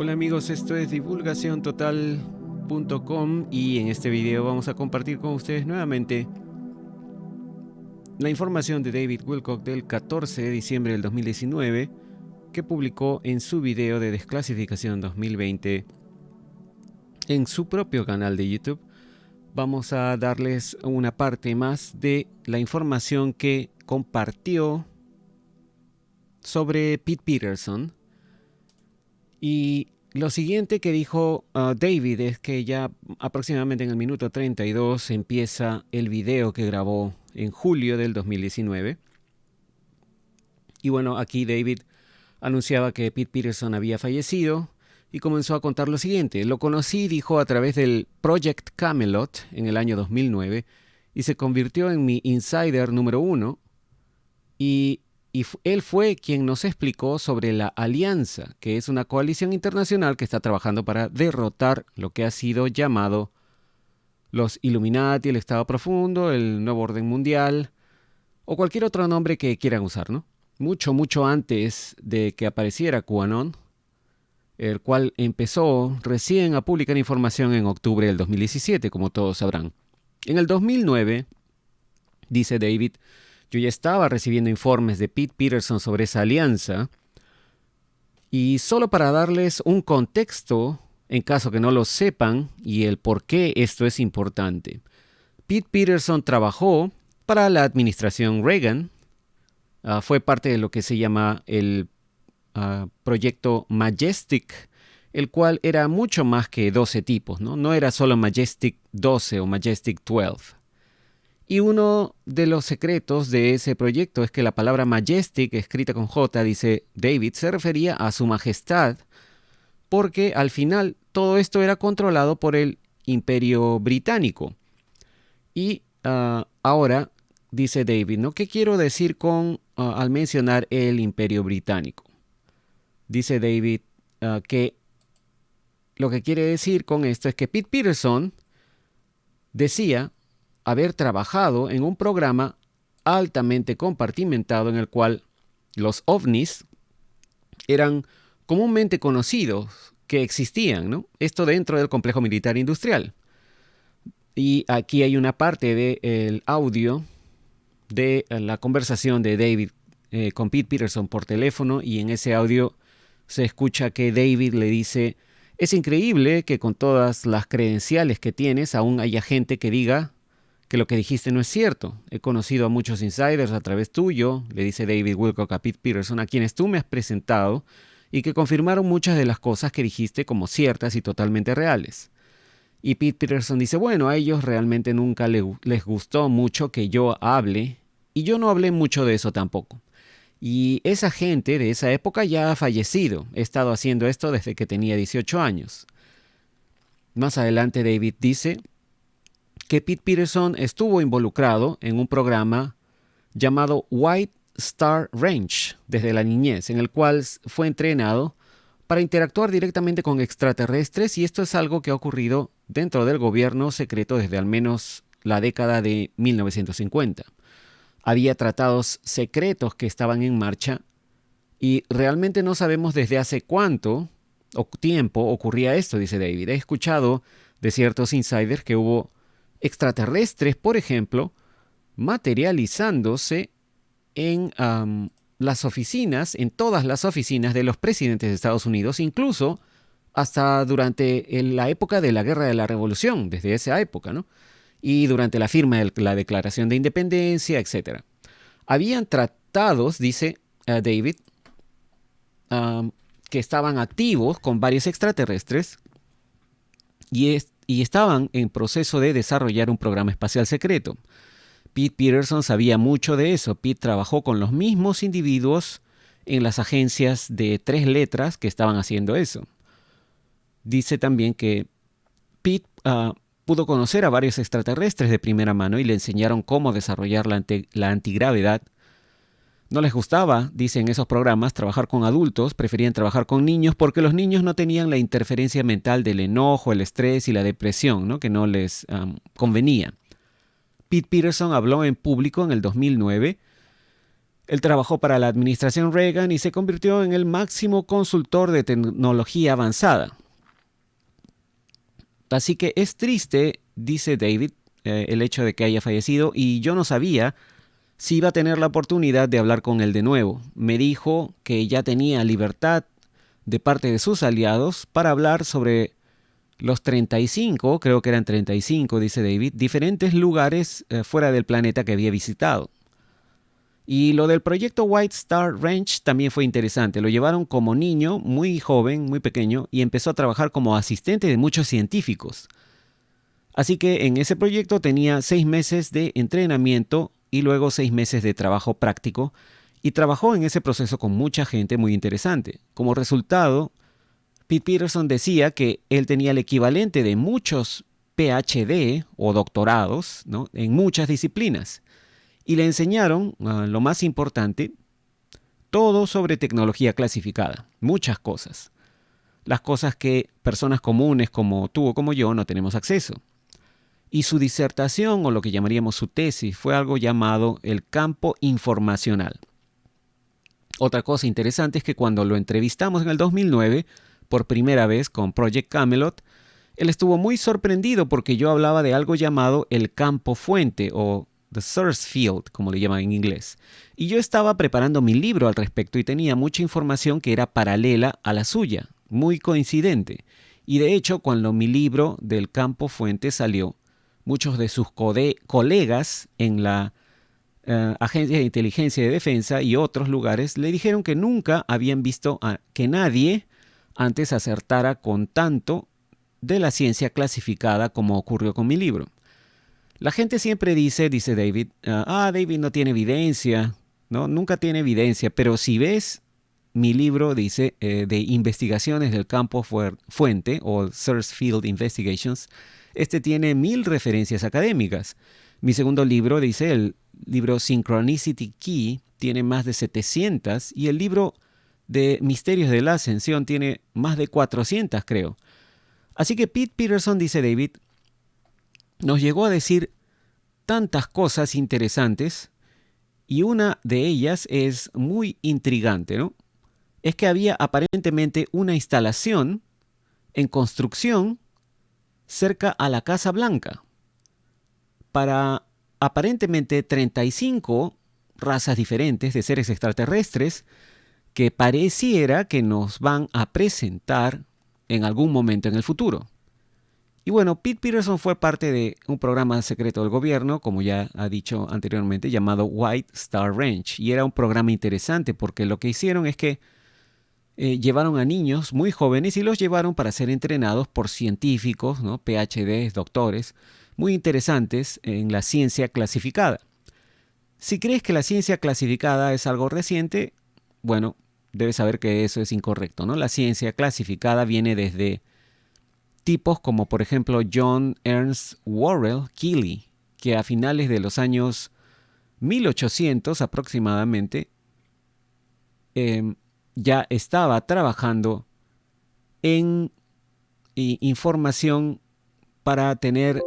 Hola amigos, esto es divulgaciontotal.com y en este video vamos a compartir con ustedes nuevamente la información de David Wilcock del 14 de diciembre del 2019 que publicó en su video de desclasificación 2020 en su propio canal de YouTube. Vamos a darles una parte más de la información que compartió sobre Pete Peterson. Y lo siguiente que dijo David es que ya aproximadamente en el minuto 32 empieza el video que grabó en julio del 2019. Y bueno, aquí David anunciaba que Pete Peterson había fallecido y comenzó a contar lo siguiente. Lo conocí, dijo, a través del Project Camelot en el año 2009 y se convirtió en mi insider número 1 y él fue quien nos explicó sobre la Alianza, que es una coalición internacional que está trabajando para derrotar lo que ha sido llamado los Illuminati, el Estado Profundo, el Nuevo Orden Mundial o cualquier otro nombre que quieran usar, ¿no? Mucho antes de que apareciera QAnon, el cual empezó recién a publicar información en octubre del 2017, como todos sabrán. En el 2009, dice David, yo ya estaba recibiendo informes de Pete Peterson sobre esa alianza y solo para darles un contexto, en caso que no lo sepan, y el por qué esto es importante. Pete Peterson trabajó para la administración Reagan, fue parte de lo que se llama el proyecto Majestic, el cual era mucho más que 12 tipos, ¿no? No era solo Majestic 12 o Majestic 12. Y uno de los secretos de ese proyecto es que la palabra Majestic, escrita con J, dice David, se refería a su majestad, porque al final todo esto era controlado por el Imperio Británico. Y ahora, dice David, ¿no? ¿Qué quiero decir al mencionar el Imperio Británico? Dice David que lo que quiere decir con esto es que Pete Peterson decía haber trabajado en un programa altamente compartimentado en el cual los ovnis eran comúnmente conocidos que existían, ¿no? Esto dentro del complejo militar industrial. Y aquí hay una parte del audio de la conversación de David con Pete Peterson por teléfono, y en ese audio se escucha que David le dice: es increíble que con todas las credenciales que tienes aún haya gente que diga que lo que dijiste no es cierto. He conocido a muchos insiders a través tuyo, le dice David Wilcock a Pete Peterson, a quienes tú me has presentado y que confirmaron muchas de las cosas que dijiste como ciertas y totalmente reales. Y Pete Peterson dice, bueno, a ellos realmente nunca les gustó mucho que yo hable, y yo no hablé mucho de eso tampoco. Y esa gente de esa época ya ha fallecido. He estado haciendo esto desde que tenía 18 años. Más adelante David dice que Pete Peterson estuvo involucrado en un programa llamado White Star Range desde la niñez, en el cual fue entrenado para interactuar directamente con extraterrestres, y esto es algo que ha ocurrido dentro del gobierno secreto desde al menos la década de 1950. Había tratados secretos que estaban en marcha y realmente no sabemos desde hace cuánto tiempo ocurría esto, dice David. He escuchado de ciertos insiders que hubo extraterrestres, por ejemplo, materializándose en las oficinas, en todas las oficinas de los presidentes de Estados Unidos, incluso hasta durante la época de la Guerra de la Revolución, desde esa época, ¿no? Y durante la firma de la Declaración de Independencia, etc. Habían tratados, dice David, que estaban activos con varios extraterrestres y estaban en proceso de desarrollar un programa espacial secreto. Pete Peterson sabía mucho de eso. Pete trabajó con los mismos individuos en las agencias de 3 letras que estaban haciendo eso. Dice también que Pete pudo conocer a varios extraterrestres de primera mano y le enseñaron cómo desarrollar la antigravedad. No les gustaba, dice en esos programas, trabajar con adultos, preferían trabajar con niños porque los niños no tenían la interferencia mental del enojo, el estrés y la depresión, ¿no? Que no les convenía. Pete Peterson habló en público en el 2009 Él trabajó para la administración Reagan y se convirtió en el máximo consultor de tecnología avanzada. Así que es triste, dice David, el hecho de que haya fallecido, y yo no sabía si iba a tener la oportunidad de hablar con él de nuevo. Me dijo que ya tenía libertad de parte de sus aliados para hablar sobre los 35, creo que eran 35, dice David, diferentes lugares fuera del planeta que había visitado. Y lo del proyecto White Star Ranch también fue interesante. Lo llevaron como niño, muy joven, muy pequeño, y empezó a trabajar como asistente de muchos científicos. Así que en ese proyecto tenía 6 meses de entrenamiento y luego 6 meses de trabajo práctico, y trabajó en ese proceso con mucha gente muy interesante. Como resultado, Pete Peterson decía que él tenía el equivalente de muchos PhD o doctorados, ¿no?, en muchas disciplinas. Y le enseñaron, lo más importante, todo sobre tecnología clasificada, muchas cosas. Las cosas que personas comunes como tú o como yo no tenemos acceso. Y su disertación, o lo que llamaríamos su tesis, fue algo llamado el campo informacional. Otra cosa interesante es que cuando lo entrevistamos en el 2009, por primera vez con Project Camelot, él estuvo muy sorprendido porque yo hablaba de algo llamado el campo fuente o the source field, como le llaman en inglés. Y yo estaba preparando mi libro al respecto y tenía mucha información que era paralela a la suya, muy coincidente. Y de hecho, cuando mi libro del campo fuente salió, muchos de sus colegas en la Agencia de Inteligencia y de Defensa y otros lugares le dijeron que nunca habían visto a que nadie antes acertara con tanto de la ciencia clasificada como ocurrió con mi libro. La gente siempre dice David, David no tiene evidencia, ¿no? Nunca tiene evidencia, pero si ves mi libro, dice, de investigaciones del campo fuente, o Source Field Investigations, este tiene 1000 referencias académicas. Mi segundo libro, dice, el libro Synchronicity Key, tiene más de 700, y el libro de Misterios de la Ascensión tiene más de 400, creo. Así que Pete Peterson, dice David, nos llegó a decir tantas cosas interesantes, y una de ellas es muy intrigante, ¿no? Es que había aparentemente una instalación en construcción cerca a la Casa Blanca para aparentemente 35 razas diferentes de seres extraterrestres que pareciera que nos van a presentar en algún momento en el futuro. Y bueno, Pete Peterson fue parte de un programa secreto del gobierno, como ya ha dicho anteriormente, llamado White Star Ranch. Y era un programa interesante porque lo que hicieron es que llevaron a niños muy jóvenes y los llevaron para ser entrenados por científicos, ¿no?, PhDs, doctores, muy interesantes en la ciencia clasificada. Si crees que la ciencia clasificada es algo reciente, bueno, debes saber que eso es incorrecto, ¿no? La ciencia clasificada viene desde tipos como, por ejemplo, John Ernst Worrell Keely, que a finales de los años 1800 aproximadamente, ya estaba trabajando en información para tener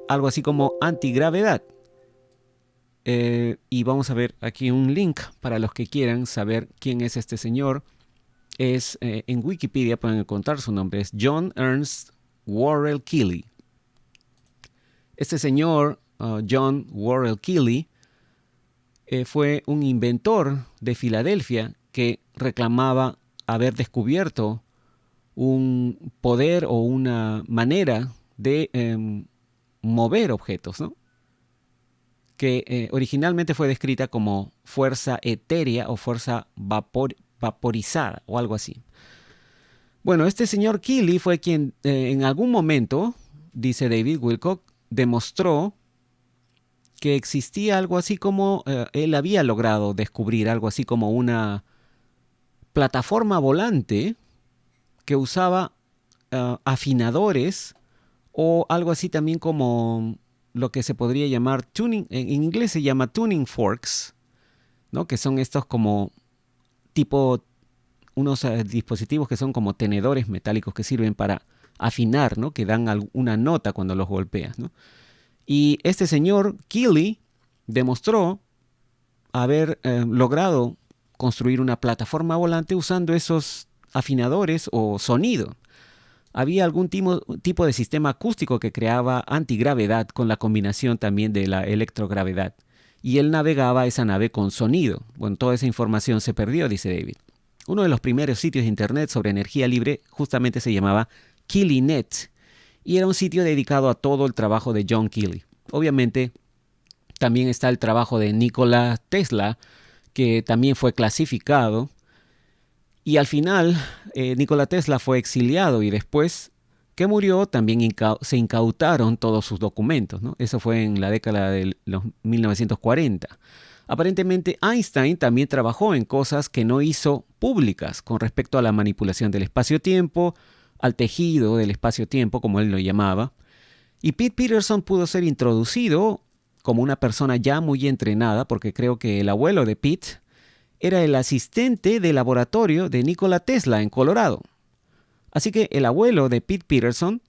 algo así como antigravedad. Y vamos a ver aquí un link para los que quieran saber quién es este señor. Es en Wikipedia pueden encontrar su nombre, es John Ernst Worrell Keely. Este señor, John Worrell Keely, fue un inventor de Filadelfia que reclamaba haber descubierto un poder o una manera de mover objetos, ¿no?, que originalmente fue descrita como fuerza etérea o fuerza vaporizada o algo así. Bueno, este señor Keely fue quien en algún momento, dice David Wilcock, demostró que existía algo así como, él había logrado descubrir algo así como una plataforma volante que usaba afinadores o algo así también como lo que se podría llamar tuning, en inglés se llama tuning forks, ¿no?, que son estos como tipo unos dispositivos que son como tenedores metálicos que sirven para afinar, ¿no?, que dan una nota cuando los golpeas, ¿no? Y este señor Keely demostró haber logrado construir una plataforma volante usando esos afinadores o sonido. Había algún tipo de sistema acústico que creaba antigravedad con la combinación también de la electrogravedad. Y él navegaba esa nave con sonido. Bueno, toda esa información se perdió, dice David. Uno de los primeros sitios de internet sobre energía libre justamente se llamaba KeelyNet y era un sitio dedicado a todo el trabajo de John Keely. Obviamente también está el trabajo de Nikola Tesla, que también fue clasificado. Y al final, Nikola Tesla fue exiliado y después que murió también se incautaron todos sus documentos, ¿no? Eso fue en la década de los 1940. Aparentemente Einstein también trabajó en cosas que no hizo públicas con respecto a la manipulación del espacio-tiempo, al tejido del espacio-tiempo, como él lo llamaba. Y Pete Peterson pudo ser introducido como una persona ya muy entrenada, porque creo que el abuelo de Pete era el asistente de laboratorio de Nikola Tesla en Colorado. Así que el abuelo de Pete Peterson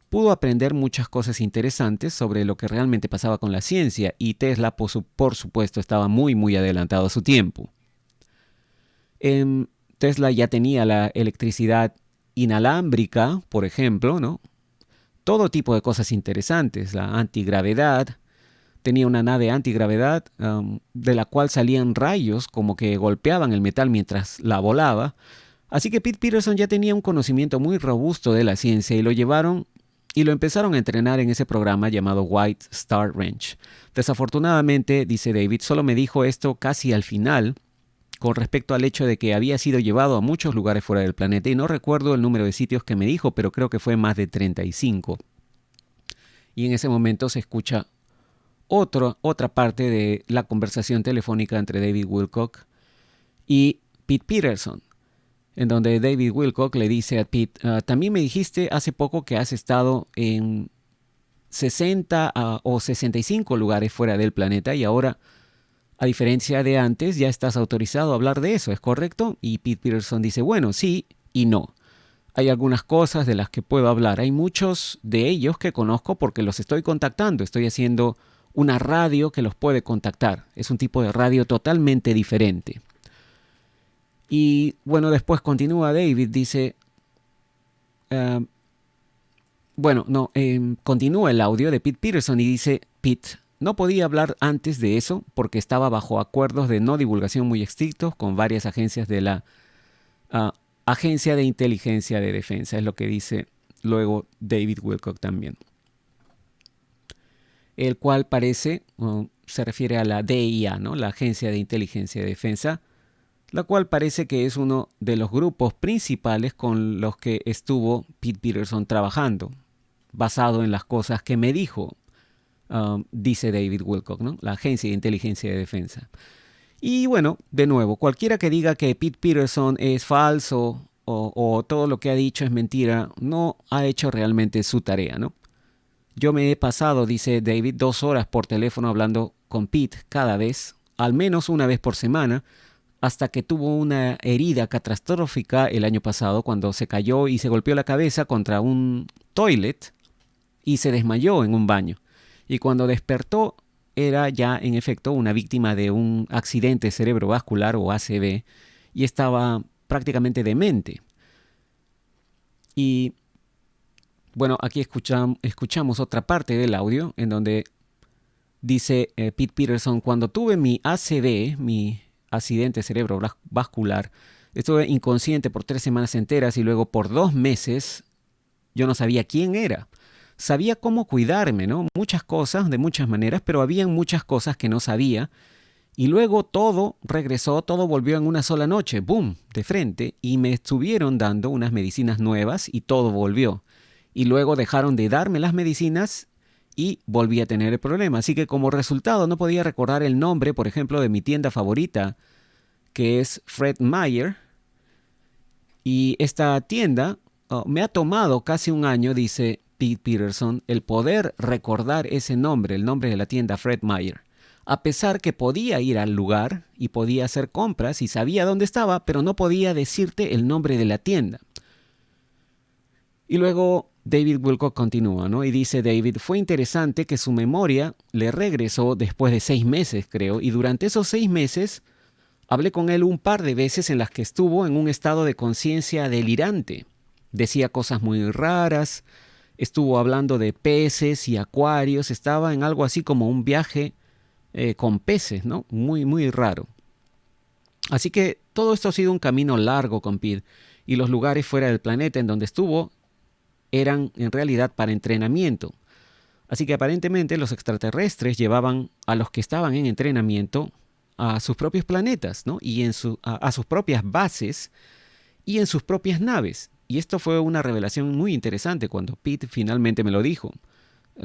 pudo aprender muchas cosas interesantes sobre lo que realmente pasaba con la ciencia y Tesla, por supuesto, estaba muy adelantado a su tiempo. Tesla ya tenía la electricidad inalámbrica, por ejemplo, ¿no? Todo tipo de cosas interesantes, la antigravedad. Tenía una nave antigravedad de la cual salían rayos como que golpeaban el metal mientras la volaba. Así que Pete Peterson ya tenía un conocimiento muy robusto de la ciencia y lo llevaron y lo empezaron a entrenar en ese programa llamado White Star Ranch. Desafortunadamente, dice David, solo me dijo esto casi al final con respecto al hecho de que había sido llevado a muchos lugares fuera del planeta y no recuerdo el número de sitios que me dijo, pero creo que fue más de 35. Y en ese momento se escucha otra parte de la conversación telefónica entre David Wilcock y Pete Peterson, en donde David Wilcock le dice a Pete, también me dijiste hace poco que has estado en 60 o 65 lugares fuera del planeta y ahora, a diferencia de antes, ya estás autorizado a hablar de eso, ¿es correcto? Y Pete Peterson dice, bueno, sí y no. Hay algunas cosas de las que puedo hablar. Hay muchos de ellos que conozco porque los estoy contactando. Estoy haciendo una radio que los puede contactar. Es un tipo de radio totalmente diferente. Y bueno, después continúa David, dice... continúa el audio de Pete Peterson y dice, Pete, no podía hablar antes de eso porque estaba bajo acuerdos de no divulgación muy estrictos con varias agencias de la Agencia de Inteligencia de Defensa. Es lo que dice luego David Wilcock también. El cual parece, se refiere a la DIA, ¿no? La Agencia de Inteligencia de Defensa, la cual parece que es uno de los grupos principales con los que estuvo Pete Peterson trabajando, basado en las cosas que me dijo, dice David Wilcock, ¿no? La Agencia de Inteligencia de Defensa. Y bueno, de nuevo, cualquiera que diga que Pete Peterson es falso o todo lo que ha dicho es mentira, no ha hecho realmente su tarea, ¿no? Yo me he pasado, dice David, 2 horas por teléfono hablando con Pete cada vez, al menos una vez por semana, hasta que tuvo una herida catastrófica el año pasado cuando se cayó y se golpeó la cabeza contra un toilet y se desmayó en un baño. Y cuando despertó era ya en efecto una víctima de un accidente cerebrovascular o ACV y estaba prácticamente demente. Y bueno, aquí escuchamos otra parte del audio en donde dice Pete Peterson, cuando tuve mi ACV, mi accidente cerebrovascular, estuve inconsciente por 3 semanas enteras y luego por 2 meses yo no sabía quién era. Sabía cómo cuidarme, ¿no? Muchas cosas, de muchas maneras, pero habían muchas cosas que no sabía. Y luego todo regresó, todo volvió en una sola noche, ¡boom!, de frente, y me estuvieron dando unas medicinas nuevas y todo volvió. Y luego dejaron de darme las medicinas y volví a tener el problema. Así que como resultado no podía recordar el nombre, por ejemplo, de mi tienda favorita, que es Fred Meyer. Y esta tienda me ha tomado casi un año, dice Pete Peterson, el poder recordar ese nombre, el nombre de la tienda Fred Meyer. A pesar que podía ir al lugar y podía hacer compras y sabía dónde estaba, pero no podía decirte el nombre de la tienda. Y luego David Wilcock continúa, ¿no? Y dice David, fue interesante que su memoria le regresó después de 6 meses, creo, y durante esos 6 meses hablé con él un par de veces en las que estuvo en un estado de conciencia delirante. Decía cosas muy raras, estuvo hablando de peces y acuarios, estaba en algo así como un viaje con peces, ¿no? Muy, muy raro. Así que todo esto ha sido un camino largo con Pete, y los lugares fuera del planeta en donde estuvo eran en realidad para entrenamiento. Así que aparentemente los extraterrestres llevaban a los que estaban en entrenamiento a sus propios planetas, ¿no? Y a sus propias bases y en sus propias naves. Y esto fue una revelación muy interesante cuando Pete finalmente me lo dijo.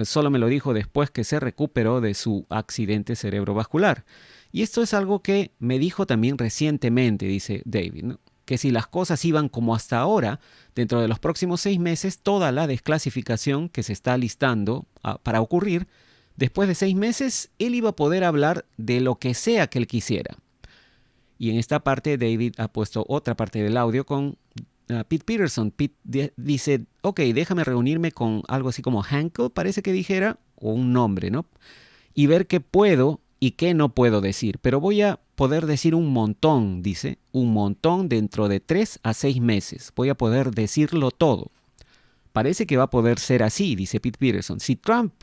Solo me lo dijo después que se recuperó de su accidente cerebrovascular. Y esto es algo que me dijo también recientemente, dice David, ¿no? Que si las cosas iban como hasta ahora, dentro de los próximos 6 meses, toda la desclasificación que se está listando para ocurrir, después de 6 meses, él iba a poder hablar de lo que sea que él quisiera. Y en esta parte David ha puesto otra parte del audio con Pete Peterson. Pete dice, ok, déjame reunirme con algo así como Hankel, parece que dijera, o un nombre, ¿no? Y ver qué puedo y qué no puedo decir. Pero voy a poder decir un montón, dice, un montón dentro de 3 a 6 meses. Voy a poder decirlo todo. Parece que va a poder ser así, dice Pete Peterson. Si Trump,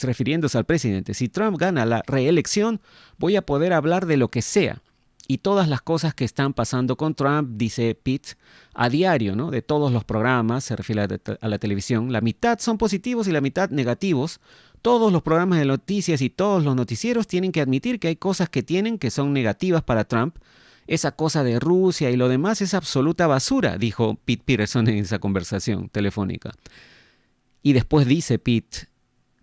refiriéndose al presidente, si Trump gana la reelección, voy a poder hablar de lo que sea. Y todas las cosas que están pasando con Trump, dice Pete, a diario, ¿no? De todos los programas, se refiere a la televisión, la mitad son positivos y la mitad negativos. Todos los programas de noticias y todos los noticieros tienen que admitir que hay cosas que son negativas para Trump. Esa cosa de Rusia y lo demás es absoluta basura, dijo Pete Peterson en esa conversación telefónica. Y después dice Pete,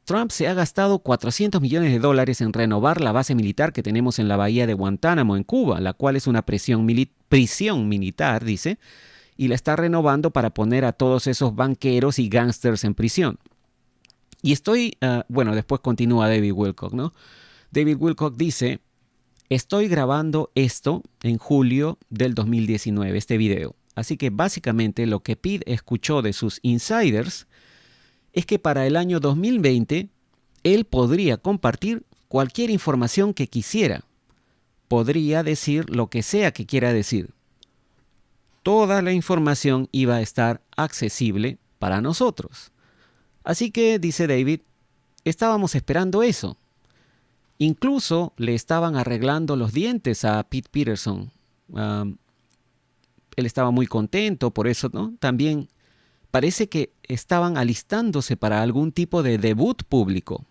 Trump se ha gastado $400 millones en renovar la base militar que tenemos en la bahía de Guantánamo, en Cuba, la cual es una prisión militar, dice, y la está renovando para poner a todos esos banqueros y gángsters en prisión. Y después continúa David Wilcock, ¿no? David Wilcock dice, estoy grabando esto en julio del 2019, este video. Así que básicamente lo que Pete escuchó de sus insiders es que para el año 2020 él podría compartir cualquier información que quisiera. Podría decir lo que sea que quiera decir. Toda la información iba a estar accesible para nosotros. Así que, dice David, estábamos esperando eso. Incluso le estaban arreglando los dientes a Pete Peterson. Él estaba muy contento por eso, ¿no? También parece que estaban alistándose para algún tipo de debut público.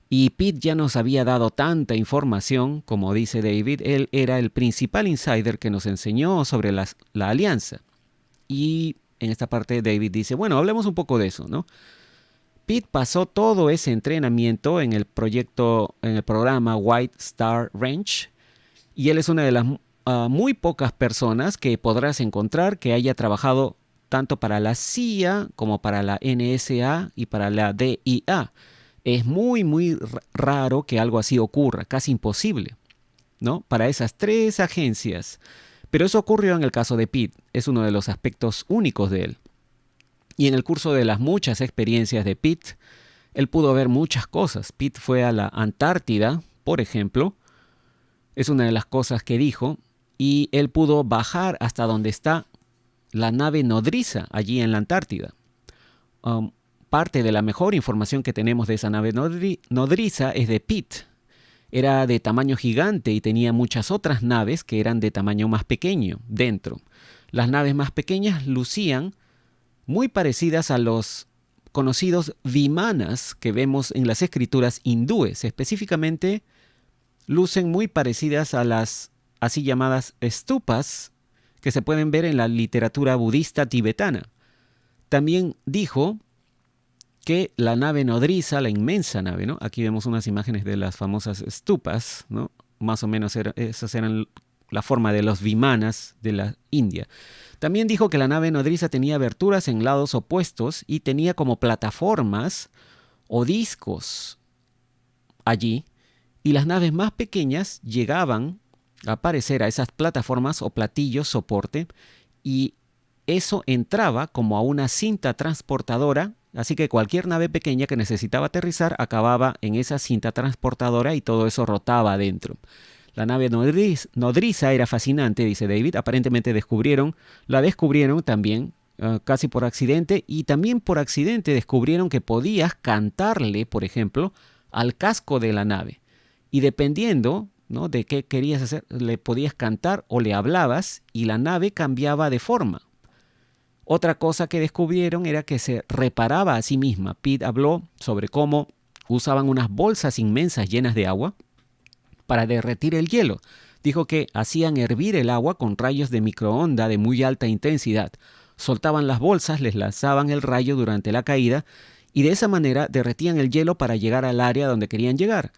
Y Pete ya nos había dado tanta información, como dice David, él era el principal insider que nos enseñó sobre la alianza. Y en esta parte David dice, bueno, hablemos un poco de eso, ¿no? Pete pasó todo ese entrenamiento en el programa White Star Ranch, y él es una de las muy pocas personas que podrás encontrar que haya trabajado tanto para la CIA como para la NSA y para la DIA. Es muy, muy raro que algo así ocurra, casi imposible, ¿no? Para esas 3 agencias. Pero eso ocurrió en el caso de Pete, es uno de los aspectos únicos de él. Y en el curso de las muchas experiencias de Pete, él pudo ver muchas cosas. Pete fue a la Antártida, por ejemplo, es una de las cosas que dijo, y él pudo bajar hasta donde está la nave nodriza, allí en la Antártida. Parte de la mejor información que tenemos de esa nave nodriza es de Pete. Era de tamaño gigante y tenía muchas otras naves que eran de tamaño más pequeño dentro. Las naves más pequeñas lucían muy parecidas a los conocidos vimanas que vemos en las escrituras hindúes. Específicamente, lucen muy parecidas a las así llamadas stupas que se pueden ver en la literatura budista tibetana. También dijo que la nave nodriza, la inmensa nave, ¿no? Aquí vemos unas imágenes de las famosas stupas, ¿no? Más o menos esas eran la forma de los vimanas de la India. También dijo que la nave nodriza tenía aberturas en lados opuestos y tenía como plataformas o discos allí, y las naves más pequeñas llegaban a aparecer a esas plataformas o platillos soporte, y eso entraba como a una cinta transportadora, así que cualquier nave pequeña que necesitaba aterrizar acababa en esa cinta transportadora y todo eso rotaba adentro. La nave nodriza era fascinante, dice David. Aparentemente la descubrieron también casi por accidente, y también por accidente descubrieron que podías cantarle, por ejemplo, al casco de la nave. Y dependiendo, ¿no?, de qué querías hacer, le podías cantar o le hablabas y la nave cambiaba de forma. Otra cosa que descubrieron era que se reparaba a sí misma. Pete habló sobre cómo usaban unas bolsas inmensas llenas de agua para derretir el hielo. Dijo que hacían hervir el agua con rayos de microondas de muy alta intensidad. Soltaban las bolsas, les lanzaban el rayo durante la caída y de esa manera derretían el hielo para llegar al área donde querían llegar.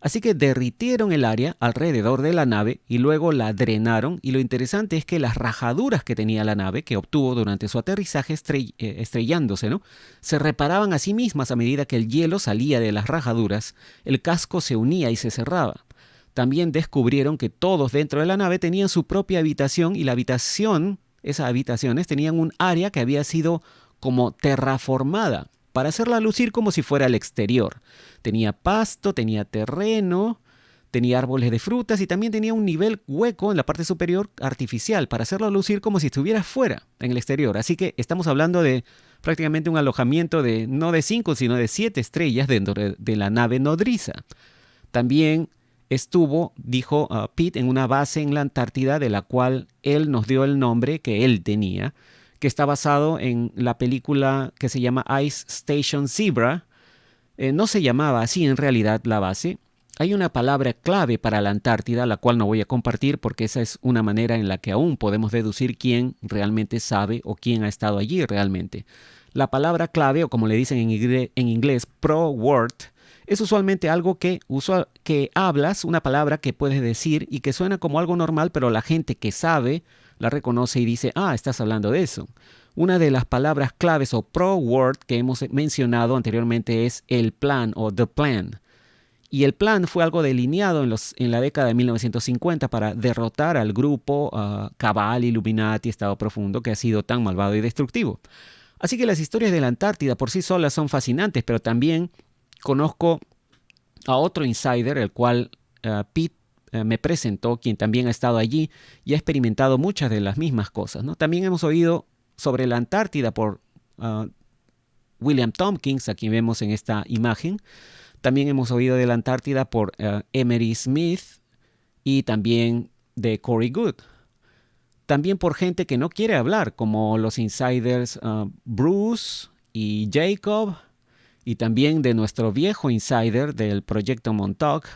Así que derritieron el área alrededor de la nave y luego la drenaron, y lo interesante es que las rajaduras que tenía la nave, que obtuvo durante su aterrizaje estrellándose, ¿no?, se reparaban a sí mismas a medida que el hielo salía de las rajaduras, el casco se unía y se cerraba. También descubrieron que todos dentro de la nave tenían su propia habitación, y esas habitaciones tenían un área que había sido como terraformada para hacerla lucir como si fuera el exterior. Tenía pasto, tenía terreno, tenía árboles de frutas y también tenía un nivel hueco en la parte superior artificial para hacerlo lucir como si estuviera fuera, en el exterior. Así que estamos hablando de prácticamente un alojamiento de no de 5, sino de 7 estrellas dentro de la nave nodriza. También estuvo, dijo Pete, en una base en la Antártida de la cual él nos dio el nombre que él tenía, que está basado en la película que se llama Ice Station Zebra. No se llamaba así en realidad la base. Hay una palabra clave para la Antártida, la cual no voy a compartir porque esa es una manera en la que aún podemos deducir quién realmente sabe o quién ha estado allí realmente. La palabra clave, o como le dicen en inglés, pro word, es usualmente algo que hablas, una palabra que puedes decir y que suena como algo normal, pero la gente que sabe la reconoce y dice, estás hablando de eso. Una de las palabras claves o pro word que hemos mencionado anteriormente es el plan o the plan. Y el plan fue algo delineado en la década de 1950 para derrotar al grupo Cabal, Illuminati, Estado Profundo, que ha sido tan malvado y destructivo. Así que las historias de la Antártida por sí solas son fascinantes, pero también conozco a otro insider, el cual Pete me presentó, quien también ha estado allí y ha experimentado muchas de las mismas cosas, ¿no? También hemos oído sobre la Antártida por William Tompkins, a quien vemos en esta imagen. También hemos oído de la Antártida por Emery Smith y también de Corey Goode. También por gente que no quiere hablar, como los insiders Bruce y Jacob, y también de nuestro viejo insider del proyecto Montauk,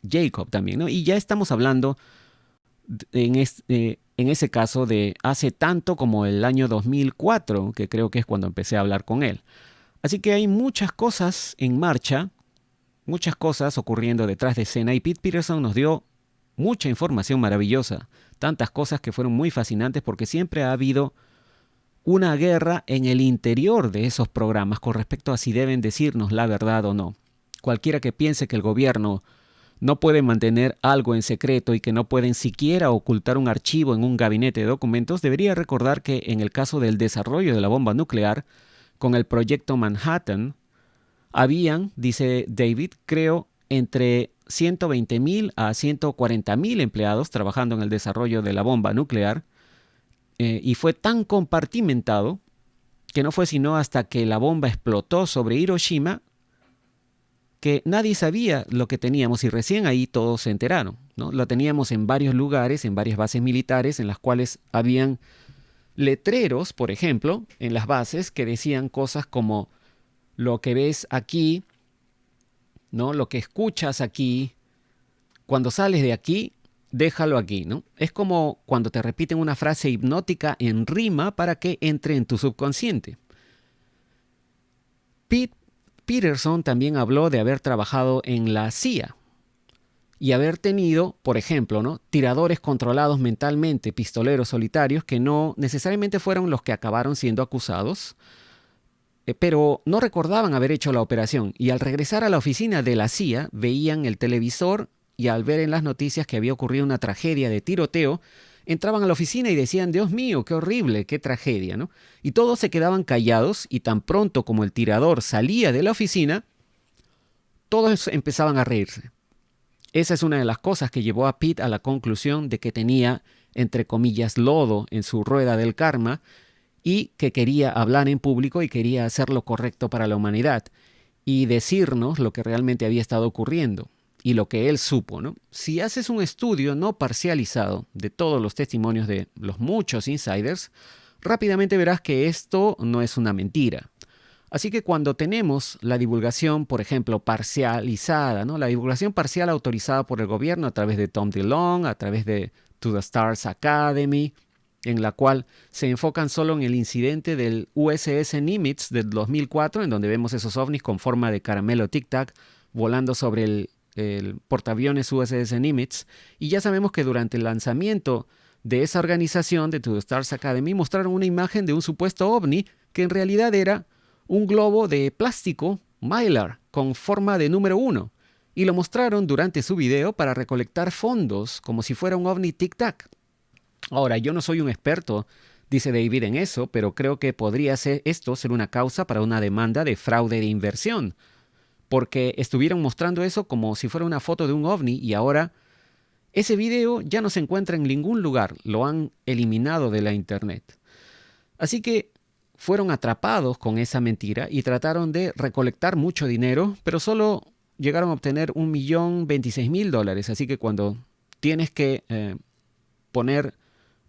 Jacob también, ¿no? Y ya estamos hablando en ese caso de hace tanto como el año 2004, que creo que es cuando empecé a hablar con él. Así que hay muchas cosas en marcha, muchas cosas ocurriendo detrás de escena, y Pete Peterson nos dio mucha información maravillosa, tantas cosas que fueron muy fascinantes porque siempre ha habido una guerra en el interior de esos programas con respecto a si deben decirnos la verdad o no. Cualquiera que piense que el gobierno no puede mantener algo en secreto y que no pueden siquiera ocultar un archivo en un gabinete de documentos, debería recordar que en el caso del desarrollo de la bomba nuclear, con el proyecto Manhattan, habían, dice David, creo, entre 120,000 a 140,000 empleados trabajando en el desarrollo de la bomba nuclear, y fue tan compartimentado que no fue sino hasta que la bomba explotó sobre Hiroshima que nadie sabía lo que teníamos, y recién ahí todos se enteraron, ¿no? Lo teníamos en varios lugares, en varias bases militares, en las cuales habían letreros, por ejemplo, en las bases que decían cosas como lo que ves aquí, ¿no?, lo que escuchas aquí, cuando sales de aquí, déjalo aquí, ¿no? Es como cuando te repiten una frase hipnótica en rima para que entre en tu subconsciente. Pete Peterson también habló de haber trabajado en la CIA y haber tenido, por ejemplo, ¿no?, tiradores controlados mentalmente, pistoleros solitarios que no necesariamente fueron los que acabaron siendo acusados, pero no recordaban haber hecho la operación, y al regresar a la oficina de la CIA veían el televisor y al ver en las noticias que había ocurrido una tragedia de tiroteo, entraban a la oficina y decían, Dios mío, qué horrible, qué tragedia, ¿no? Y todos se quedaban callados y tan pronto como el tirador salía de la oficina, todos empezaban a reírse. Esa es una de las cosas que llevó a Pete a la conclusión de que tenía, entre comillas, lodo en su rueda del karma y que quería hablar en público y quería hacer lo correcto para la humanidad y decirnos lo que realmente había estado ocurriendo y lo que él supo, ¿no? Si haces un estudio no parcializado de todos los testimonios de los muchos insiders, rápidamente verás que esto no es una mentira. Así que cuando tenemos la divulgación, por ejemplo, parcializada, ¿no? La divulgación parcial autorizada por el gobierno a través de Tom DeLonge, a través de To the Stars Academy, en la cual se enfocan solo en el incidente del USS Nimitz del 2004, en donde vemos esos ovnis con forma de caramelo Tic Tac volando sobre el portaaviones USS Nimitz, y ya sabemos que durante el lanzamiento de esa organización de To the Stars Academy mostraron una imagen de un supuesto ovni que en realidad era un globo de plástico Mylar con forma de número 1 y lo mostraron durante su video para recolectar fondos como si fuera un ovni tic-tac. Ahora, yo no soy un experto, dice David, en eso, pero creo que podría ser una causa para una demanda de fraude de inversión, porque estuvieron mostrando eso como si fuera una foto de un ovni y ahora ese video ya no se encuentra en ningún lugar, lo han eliminado de la internet. Así que fueron atrapados con esa mentira y trataron de recolectar mucho dinero, pero solo llegaron a obtener $1.026.000. Así que cuando tienes que poner,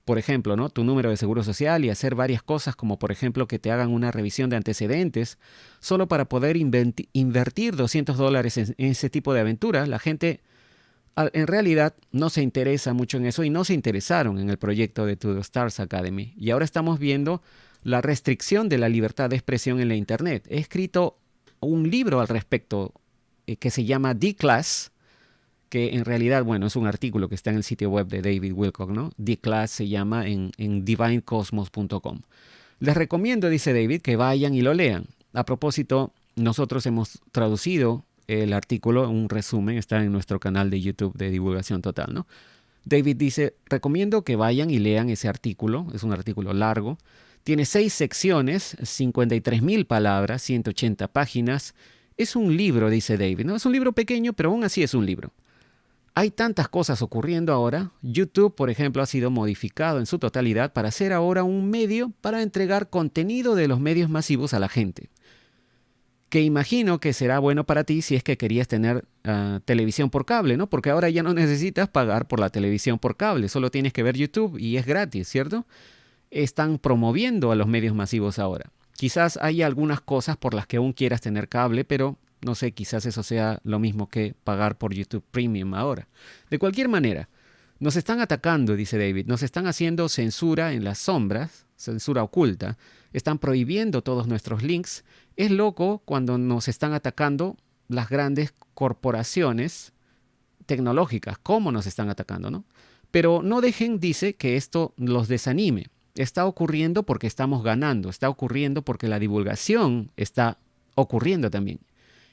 por ejemplo, ¿no?, tu número de seguro social y hacer varias cosas, como por ejemplo que te hagan una revisión de antecedentes, solo para poder invertir $200 en ese tipo de aventuras, la gente en realidad no se interesa mucho en eso y no se interesaron en el proyecto de To the Stars Academy. Y ahora estamos viendo la restricción de la libertad de expresión en la Internet. He escrito un libro al respecto que se llama D-Class, que en realidad, bueno, es un artículo que está en el sitio web de David Wilcock, ¿no? D-Class se llama en divinecosmos.com. Les recomiendo, dice David, que vayan y lo lean. A propósito, nosotros hemos traducido el artículo, un resumen, está en nuestro canal de YouTube de Divulgación Total, ¿no? David dice, recomiendo que vayan y lean ese artículo, es un artículo largo. Tiene 6 secciones, 53.000 palabras, 180 páginas. Es un libro, dice David, ¿no? Es un libro pequeño, pero aún así es un libro. Hay tantas cosas ocurriendo ahora. YouTube, por ejemplo, ha sido modificado en su totalidad para ser ahora un medio para entregar contenido de los medios masivos a la gente. Que imagino que será bueno para ti si es que querías tener televisión por cable, ¿no? Porque ahora ya no necesitas pagar por la televisión por cable, solo tienes que ver YouTube y es gratis, ¿cierto? Están promoviendo a los medios masivos ahora. Quizás hay algunas cosas por las que aún quieras tener cable, pero no sé, quizás eso sea lo mismo que pagar por YouTube Premium ahora. De cualquier manera, nos están atacando, dice David, nos están haciendo censura en las sombras, censura oculta, están prohibiendo todos nuestros links. Es loco cuando nos están atacando las grandes corporaciones tecnológicas, cómo nos están atacando, ¿no? Pero no dejen, dice, que esto los desanime. Está ocurriendo porque estamos ganando, está ocurriendo porque la divulgación está ocurriendo también.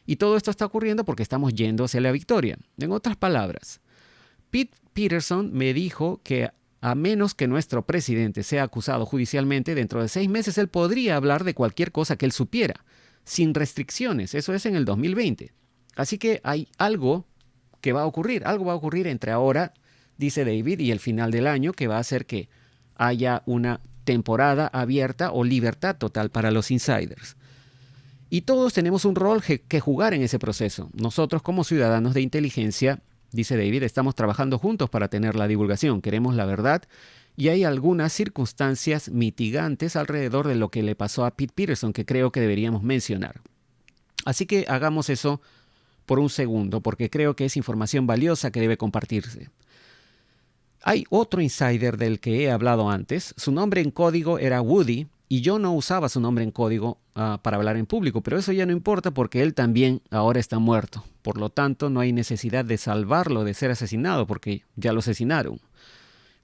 Y todo esto está ocurriendo porque estamos yendo hacia la victoria. En otras palabras, Pete Peterson me dijo que a menos que nuestro presidente sea acusado judicialmente, dentro de 6 meses él podría hablar de cualquier cosa que él supiera, sin restricciones. Eso es en el 2020. Así que hay algo que va a ocurrir. Algo va a ocurrir entre ahora, dice David, y el final del año, que va a hacer que haya una temporada abierta o libertad total para los insiders. Y todos tenemos un rol que jugar en ese proceso. Nosotros como ciudadanos de inteligencia, dice David, estamos trabajando juntos para tener la divulgación. Queremos la verdad y hay algunas circunstancias mitigantes alrededor de lo que le pasó a Pete Peterson que creo que deberíamos mencionar. Así que hagamos eso por un segundo, porque creo que es información valiosa que debe compartirse. Hay otro insider del que he hablado antes. Su nombre en código era Woody y yo no usaba su nombre en código para hablar en público, pero eso ya no importa porque él también ahora está muerto. Por lo tanto, no hay necesidad de salvarlo de ser asesinado porque ya lo asesinaron.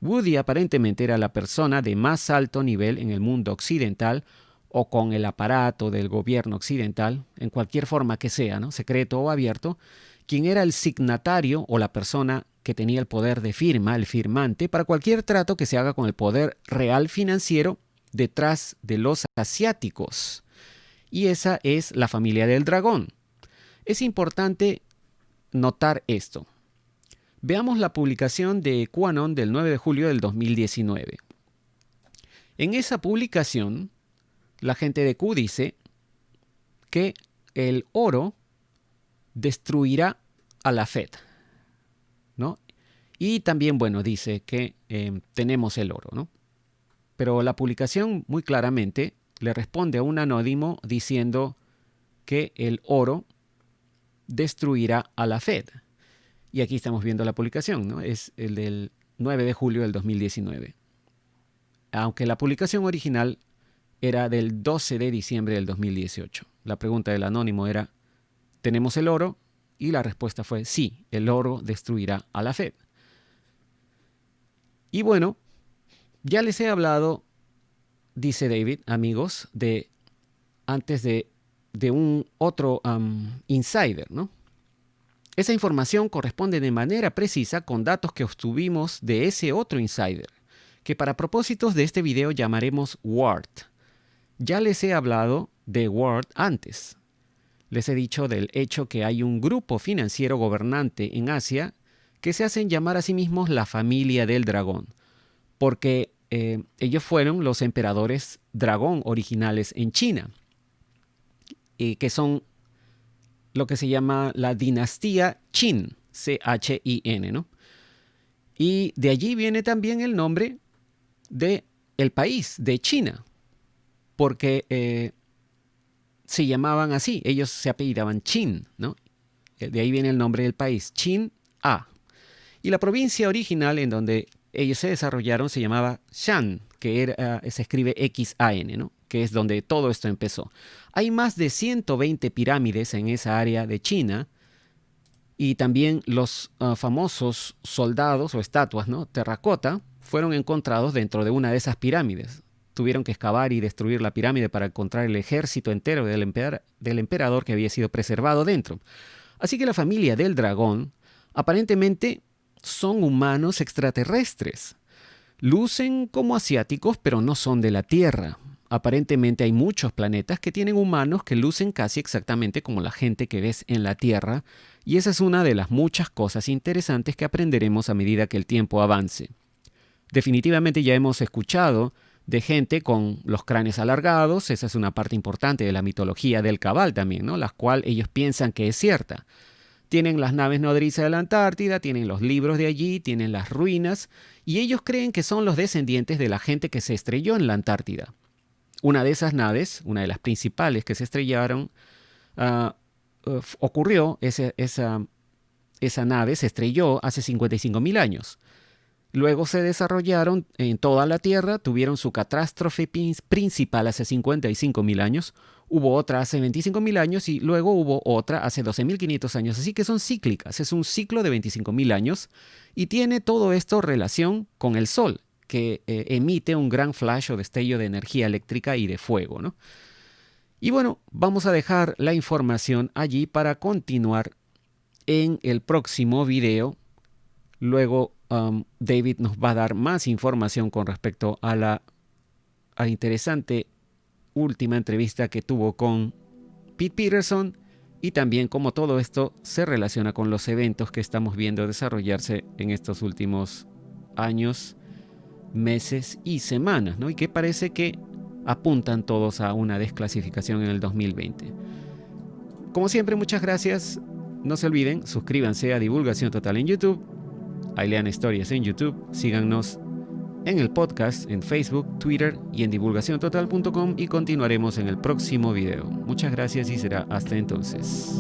Woody aparentemente era la persona de más alto nivel en el mundo occidental o con el aparato del gobierno occidental, en cualquier forma que sea, ¿no?, secreto o abierto, quien era el signatario o la persona que tenía el poder de firma, el firmante, para cualquier trato que se haga con el poder real financiero detrás de los asiáticos. Y esa es la familia del dragón. Es importante notar esto. Veamos la publicación de QAnon del 9 de julio del 2019. En esa publicación, la gente de Q dice que el oro destruirá a la Fed, ¿no? Y también, bueno, dice que tenemos el oro, ¿no? Pero la publicación muy claramente le responde a un anónimo diciendo que el oro destruirá a la Fed. Y aquí estamos viendo la publicación, ¿no? Es el del 9 de julio del 2019. Aunque la publicación original era del 12 de diciembre del 2018. La pregunta del anónimo era, ¿tenemos el oro? Y la respuesta fue, sí, el oro destruirá a la Fed. Y bueno, ya les he hablado, dice David, amigos, antes de un otro insider, ¿no? Esa información corresponde de manera precisa con datos que obtuvimos de ese otro insider, que para propósitos de este video llamaremos Ward. Ya les he hablado de Ward antes. Les he dicho del hecho que hay un grupo financiero gobernante en Asia que se hacen llamar a sí mismos la familia del dragón, porque ellos fueron los emperadores dragón originales en China, que son lo que se llama la dinastía Qin, C-H-I-N, ¿no? Y de allí viene también el nombre del país, de China, porque se llamaban así, ellos se apellidaban Qin, ¿no? De ahí viene el nombre del país, Qin-A. Y la provincia original en donde ellos se desarrollaron se llamaba Shan, que se escribe X-A-N, ¿no? Que es donde todo esto empezó. Hay más de 120 pirámides en esa área de China y también los famosos soldados o estatuas, ¿no? Terracota fueron encontrados dentro de una de esas pirámides. Tuvieron que excavar y destruir la pirámide para encontrar el ejército entero del emperador que había sido preservado dentro. Así que la familia del dragón aparentemente son humanos extraterrestres. Lucen como asiáticos, pero no son de la Tierra. Aparentemente hay muchos planetas que tienen humanos que lucen casi exactamente como la gente que ves en la Tierra, y esa es una de las muchas cosas interesantes que aprenderemos a medida que el tiempo avance. Definitivamente ya hemos escuchado de gente con los cráneos alargados, esa es una parte importante de la mitología del Cabal también, ¿no? La cual ellos piensan que es cierta. Tienen las naves nodrizas de la Antártida, tienen los libros de allí, tienen las ruinas, y ellos creen que son los descendientes de la gente que se estrelló en la Antártida. Una de esas naves, una de las principales que se estrellaron, ocurrió, esa nave se estrelló hace 55.000 años. Luego se desarrollaron en toda la Tierra, tuvieron su catástrofe principal hace 55.000 años, hubo otra hace 25.000 años y luego hubo otra hace 12.500 años. Así que son cíclicas, es un ciclo de 25.000 años y tiene todo esto relación con el Sol, que emite un gran flash o destello de energía eléctrica y de fuego, ¿no? Y bueno, vamos a dejar la información allí para continuar en el próximo video. Luego David nos va a dar más información con respecto a la interesante última entrevista que tuvo con Pete Peterson y también cómo todo esto se relaciona con los eventos que estamos viendo desarrollarse en estos últimos años, meses y semanas, ¿no? Y que parece que apuntan todos a una desclasificación en el 2020. Como siempre, muchas gracias. No se olviden, suscríbanse a Divulgación Total en YouTube. Ahí lean historias en YouTube. Síganos en el podcast, en Facebook, Twitter y en divulgaciontotal.com y continuaremos en el próximo video. Muchas gracias y será hasta entonces.